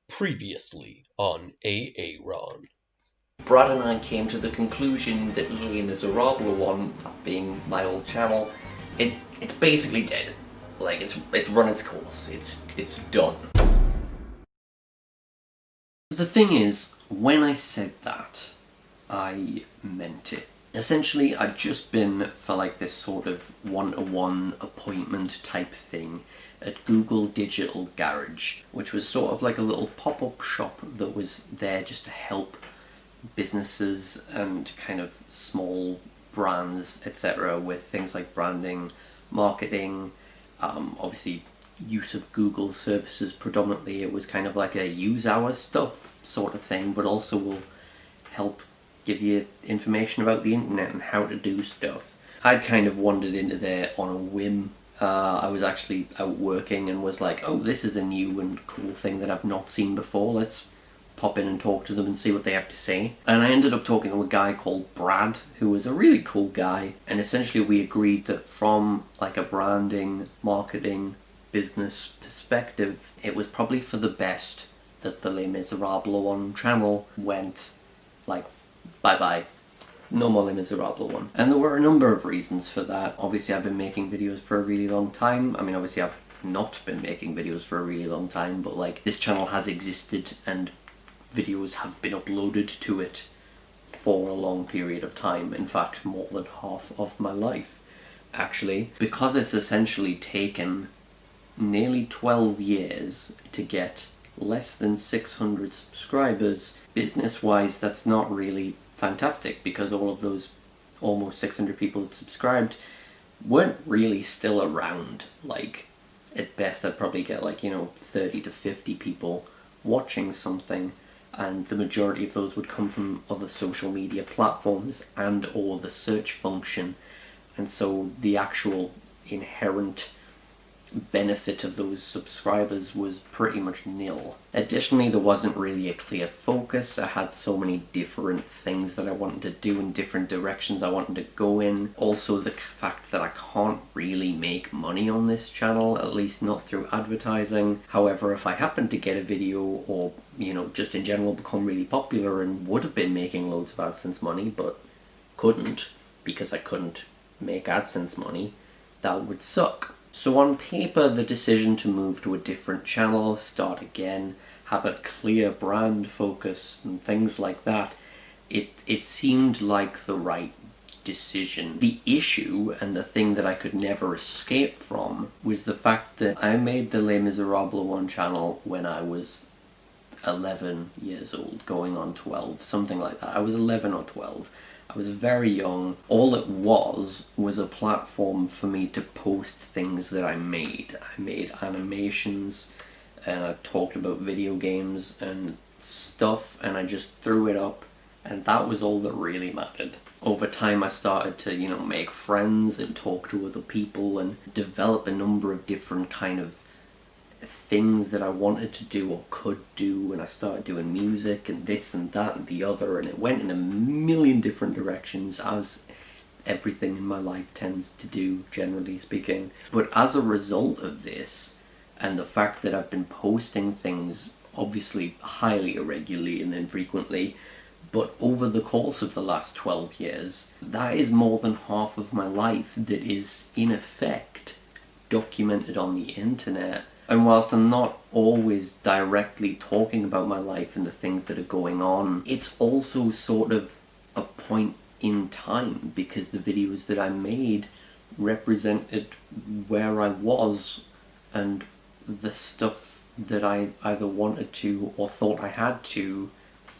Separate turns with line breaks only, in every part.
Previously on Aaron.
Brad and I came to the conclusion that Les Miserables one, that being my old channel, it's basically dead. Like it's run its course. It's done. The thing is, when I said that, I meant it. Essentially, I'd just been for like this sort of one-to-one appointment type thing at Google Digital Garage, which was sort of like a little pop-up shop that was there just to help businesses and kind of small brands, etc., with things like branding, marketing, obviously use of Google services predominantly. It was kind of like a use our stuff sort of thing, but also will help give you information about the internet and how to do stuff. I'd kind of wandered into there on a whim. I was actually out working and was like, oh, this is a new and cool thing that I've not seen before. Let's pop in and talk to them and see what they have to say. And I ended up talking to a guy called Brad, who was a really cool guy. And essentially we agreed that from like a branding, marketing, business perspective, it was probably for the best that the Les Miserables one channel went like bye-bye. No more Les Miserables one. And there were a number of reasons for that. Obviously I've been making videos for a really long time. I mean, obviously I've not been making videos for a really long time, but like this channel has existed and videos have been uploaded to it for a long period of time. In fact, more than half of my life, actually. Because it's essentially taken nearly 12 years to get less than 600 subscribers, business-wise that's not really fantastic, because all of those almost 600 people that subscribed weren't really still around. Like, at best I'd probably get like, 30 to 50 people watching something, and the majority of those would come from other social media platforms and or the search function, and so the actual inherent benefit of those subscribers was pretty much nil. Additionally, there wasn't really a clear focus. I had so many different things that I wanted to do in different directions I wanted to go in. Also, the fact that I can't really make money on this channel, at least not through advertising. However, if I happened to get a video or, just in general become really popular and would have been making loads of AdSense money, but couldn't because I couldn't make AdSense money, that would suck. So on paper, the decision to move to a different channel, start again, have a clear brand focus and things like that, it seemed like the right decision. The issue, and the thing that I could never escape from, was the fact that I made the Les Miserables one channel when I was 11 years old, going on 12, something like that. I was 11 or 12. I was very young. All it was a platform for me to post things that I made. I made animations, and I talked about video games and stuff, and I just threw it up, and that was all that really mattered. Over time I started to, make friends and talk to other people and develop a number of different kind of things that I wanted to do or could do, and I started doing music and this and that and the other, and it went in a million different directions, as everything in my life tends to do, generally speaking. But as a result of this, and the fact that I've been posting things obviously highly irregularly and infrequently, but over the course of the last 12 years, that is more than half of my life that is in effect documented on the internet. And whilst I'm not always directly talking about my life and the things that are going on, it's also sort of a point in time, because the videos that I made represented where I was and the stuff that I either wanted to or thought I had to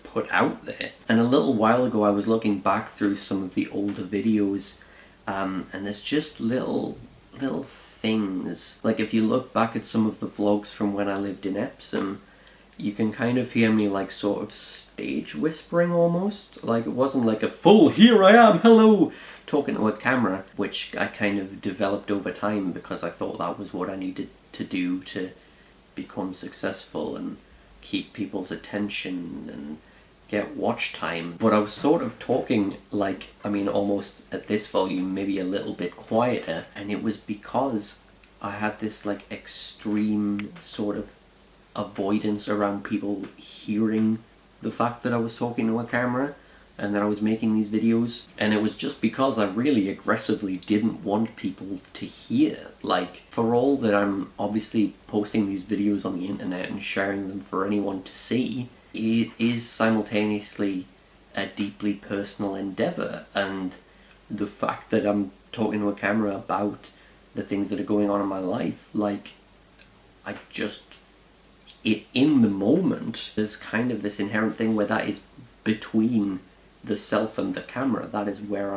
put out there. And a little while ago I was looking back through some of the older videos, and there's just little things. Like, if you look back at some of the vlogs from when I lived in Epsom, you can kind of hear me like sort of stage whispering almost. Like, it wasn't like a full "here I am, hello" talking to a camera, which I kind of developed over time because I thought that was what I needed to do to become successful and keep people's attention and get watch time. But I was sort of talking like, almost at this volume, maybe a little bit quieter, and it was because I had this like extreme sort of avoidance around people hearing the fact that I was talking to a camera and that I was making these videos. And it was just because I really aggressively didn't want people to hear. Like, for all that I'm obviously posting these videos on the internet and sharing them for anyone to see, it is simultaneously a deeply personal endeavour, and the fact that I'm talking to a camera about the things that are going on in my life, like, in the moment, there's kind of this inherent thing where that is between the self and the camera. That is where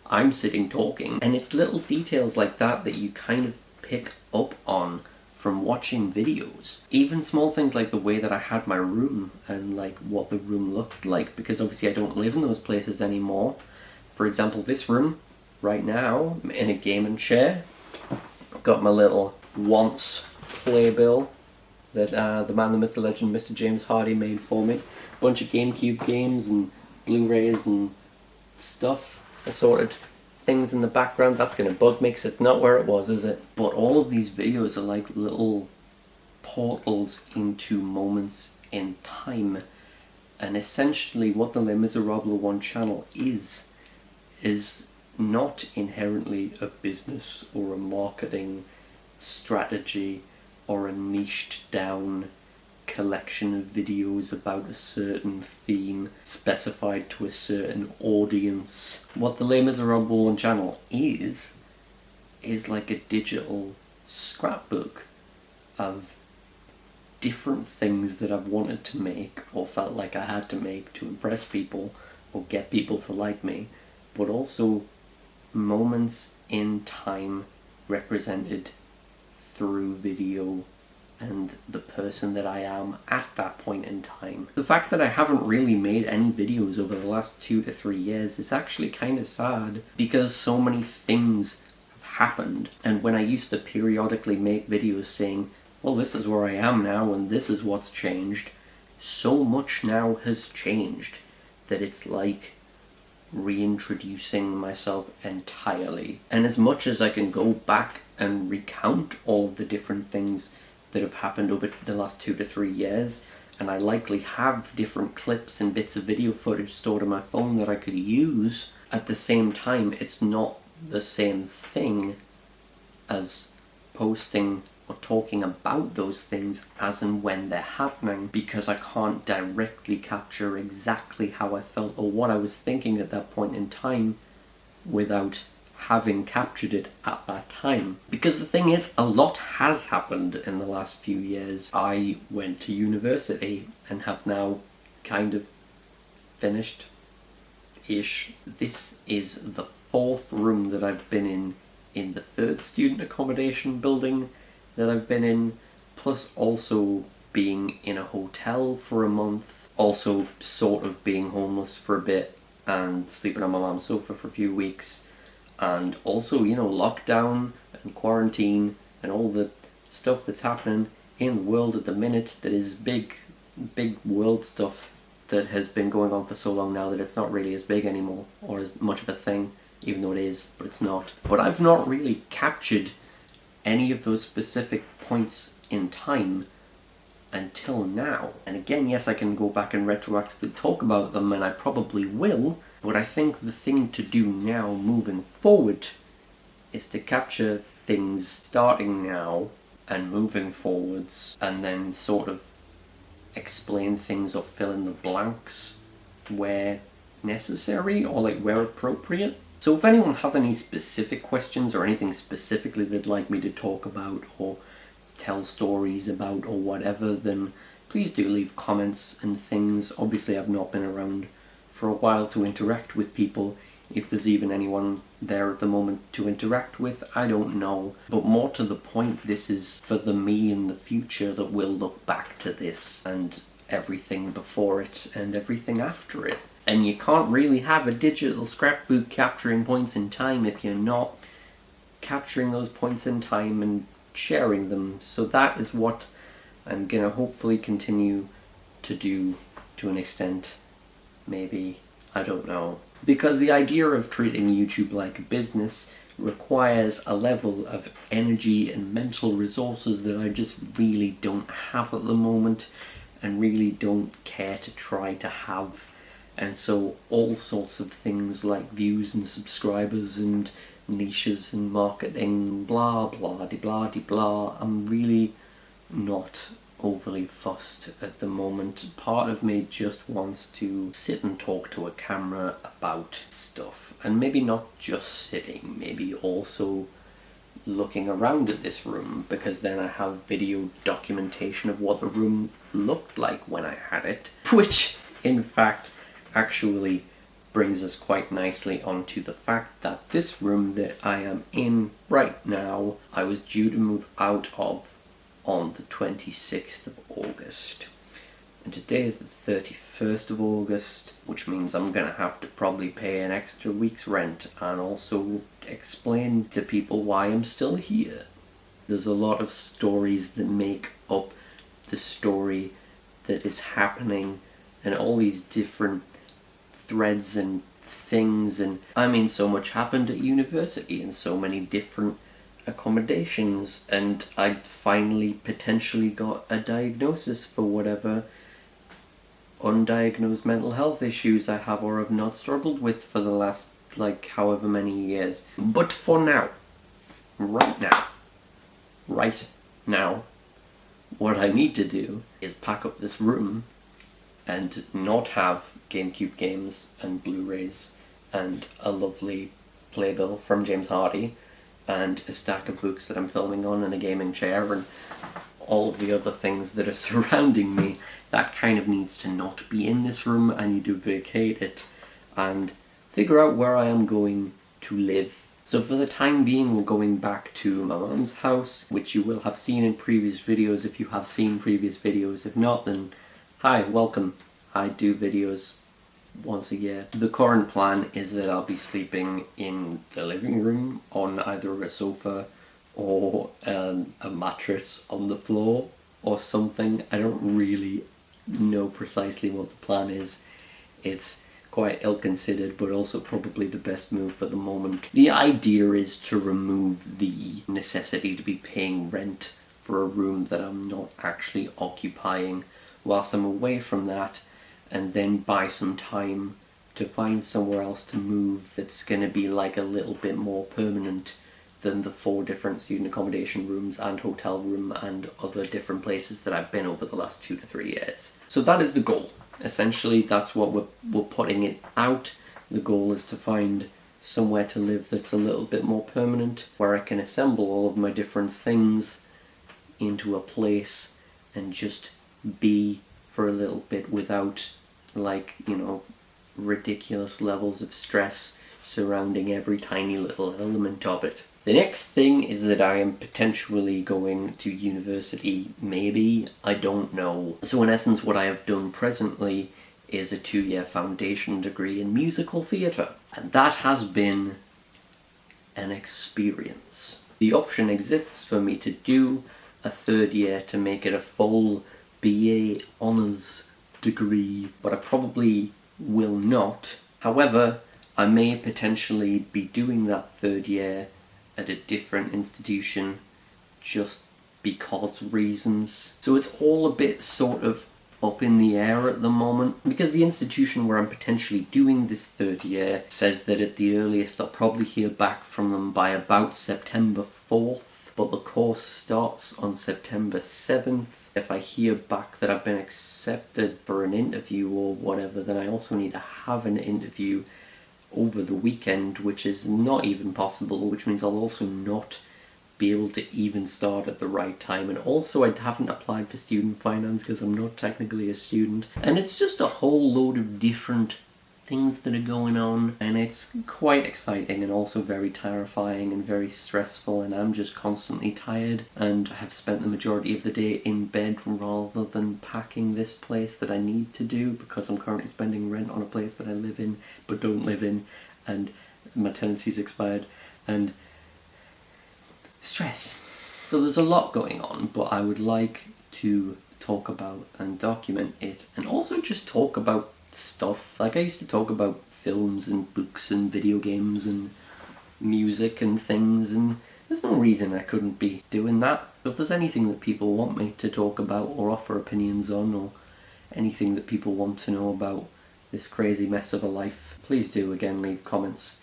I'm sitting talking, and it's little details like that that you kind of pick up on from watching videos. Even small things like the way that I had my room and like what the room looked like, because obviously I don't live in those places anymore. For example, this room right now, in a gaming chair, I've got my little Once playbill that the man, the myth, the legend, Mr. James Hardy made for me. Bunch of GameCube games and Blu-rays and stuff, assorted things in the background. That's going to bug me because it's not where it was, is it? But all of these videos are like little portals into moments in time. And essentially what the Les Miserables 1 channel is not inherently a business or a marketing strategy or a niched down collection of videos about a certain theme specified to a certain audience. What the Les Miserables 1 channel is like a digital scrapbook of different things that I've wanted to make or felt like I had to make to impress people or get people to like me, but also moments in time represented through video and the person that I am at that point in time. The fact that I haven't really made any videos over the last 2 to 3 years is actually kind of sad, because so many things have happened, and when I used to periodically make videos saying, well, this is where I am now and this is what's changed, so much now has changed that it's like reintroducing myself entirely. And as much as I can go back and recount all the different things that have happened over the last 2 to 3 years, and I likely have different clips and bits of video footage stored on my phone that I could use, at the same time it's not the same thing as posting or talking about those things as and when they're happening, because I can't directly capture exactly how I felt or what I was thinking at that point in time without having captured it at that time. Because the thing is, a lot has happened in the last few years. I went to university and have now kind of finished-ish. This is the 4th room that I've been in the 3rd student accommodation building that I've been in, plus also being in a hotel for a month, also sort of being homeless for a bit and sleeping on my mom's sofa for a few weeks, and also, you know, lockdown and quarantine and all the stuff that's happening in the world at the minute that is big world stuff that has been going on for so long now that it's not really as big anymore or as much of a thing, even though it is, but it's not. But I've not really captured any of those specific points in time until now. And again, yes, I can go back and retroactively talk about them, and I probably will, but I think the thing to do now moving forward is to capture things starting now and moving forwards, and then sort of explain things or fill in the blanks where necessary or like where appropriate. So if anyone has any specific questions or anything specifically they'd like me to talk about or tell stories about or whatever, then please do leave comments and things. Obviously I've not been around for a while to interact with people. If there's even anyone there at the moment to interact with, I don't know. But more to the point, this is for the me in the future that will look back to this and everything before it and everything after it. And you can't really have a digital scrapbook capturing points in time if you're not capturing those points in time and sharing them. So that is what I'm gonna hopefully continue to do to an extent. Maybe, I don't know. Because the idea of treating YouTube like a business requires a level of energy and mental resources that I just really don't have at the moment and really don't care to try to have. And so all sorts of things like views and subscribers and niches and marketing, blah blah de blah de blah, I'm really not overly fussed at the moment. Part of me just wants to sit and talk to a camera about stuff, and maybe not just sitting, maybe also looking around at this room, because then I have video documentation of what the room looked like when I had it, which in fact actually brings us quite nicely onto the fact that this room that I am in right now, I was due to move out of on the 26th of August. And today is the 31st of August, which means I'm going to have to probably pay an extra week's rent and also explain to people why I'm still here. There's a lot of stories that make up the story that is happening, and all these different threads and things, and I mean, so much happened at university and so many different accommodations, and I finally potentially got a diagnosis for whatever undiagnosed mental health issues I have or have not struggled with for the last however many years. But for now, right now, what I need to do is pack up this room and not have GameCube games and Blu-rays and a lovely playbill from James Hardy and a stack of books that I'm filming on and a gaming chair and all of the other things that are surrounding me. That kind of needs to not be in this room. I need to vacate it and figure out where I am going to live. So for the time being, we're going back to my mum's house, which you will have seen in previous videos if you have seen previous videos. If not, then hi, welcome. I do videos once a year. The current plan is that I'll be sleeping in the living room on either a sofa or a mattress on the floor or something. I don't really know precisely what the plan is. It's quite ill-considered, but also probably the best move for the moment. The idea is to remove the necessity to be paying rent for a room that I'm not actually occupying whilst I'm away from that, and then buy some time to find somewhere else to move that's going to be a little bit more permanent than the 4 different student accommodation rooms and hotel room and other different places that I've been over the last 2 to 3 years. So that is the goal. Essentially, that's what we're putting it out. The goal is to find somewhere to live that's a little bit more permanent, where I can assemble all of my different things into a place and just be for a little bit without ridiculous levels of stress surrounding every tiny little element of it. The next thing is that I am potentially going to university, maybe, I don't know. So in essence, what I have done presently is a 2-year foundation degree in musical theatre, and that has been an experience. The option exists for me to do a 3rd year to make it a full BA honours degree, but I probably will not. However, I may potentially be doing that 3rd year at a different institution just because reasons. So it's all a bit sort of up in the air at the moment, because the institution where I'm potentially doing this 3rd year says that at the earliest I'll probably hear back from them by about September 4th, but the course starts on September 7th. If I hear back that I've been accepted for an interview or whatever, then I also need to have an interview over the weekend, which is not even possible, which means I'll also not be able to even start at the right time. And also I haven't applied for student finance because I'm not technically a student. And it's just a whole load of different things that are going on, and it's quite exciting and also very terrifying and very stressful, and I'm just constantly tired and have spent the majority of the day in bed rather than packing this place that I need to do, because I'm currently spending rent on a place that I live in but don't live in, and my tenancy's expired, and stress. So there's a lot going on, but I would like to talk about and document it, and also just talk about stuff. I used to talk about films and books and video games and music and things, and there's no reason I couldn't be doing that. So if there's anything that people want me to talk about or offer opinions on, or anything that people want to know about this crazy mess of a life, please do again leave comments.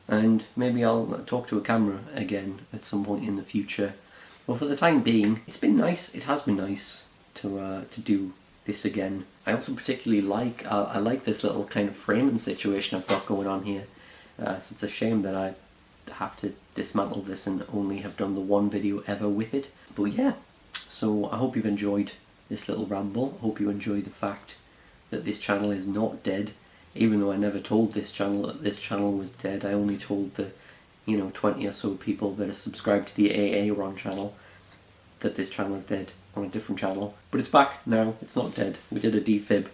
And maybe I'll talk to a camera again at some point in the future. But for the time being, it's been nice. It has been nice to do this again. I also particularly like I like this little kind of framing situation I've got going on here. So it's a shame that I have to dismantle this and only have done the one video ever with it. But yeah, so I hope you've enjoyed this little ramble. I hope you enjoy the fact that this channel is not dead. Even though I never told this channel that this channel was dead, I only told the 20 or so people that are subscribed to the Aaron channel that this channel is dead on a different channel. But it's back now, it's not dead. We did a defib.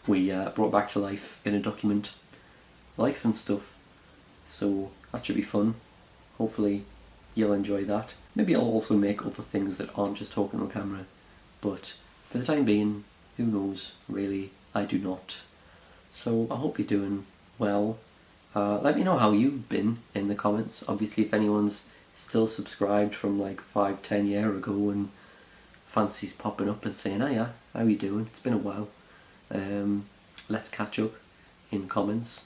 We brought back to life in a document life and stuff. So that should be fun. Hopefully you'll enjoy that. Maybe I'll also make other things that aren't just talking on camera. But for the time being, who knows, really, I do not. So I hope you're doing well. Let me know how you've been in the comments. Obviously, if anyone's still subscribed from like 5-10 years ago and fancies popping up and saying, "Hiya, how you doing? It's been a while. Let's catch up in comments."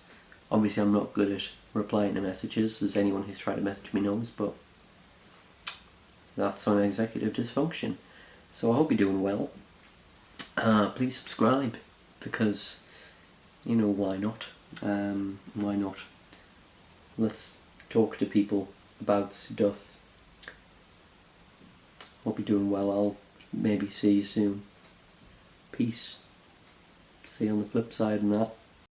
Obviously, I'm not good at replying to messages, as anyone who's tried to message me knows, but that's on executive dysfunction. So I hope you're doing well. Please subscribe, because why not? Why not? Let's talk to people about stuff. Hope you're doing well. I'll maybe see you soon. Peace. See you on the flip side and that.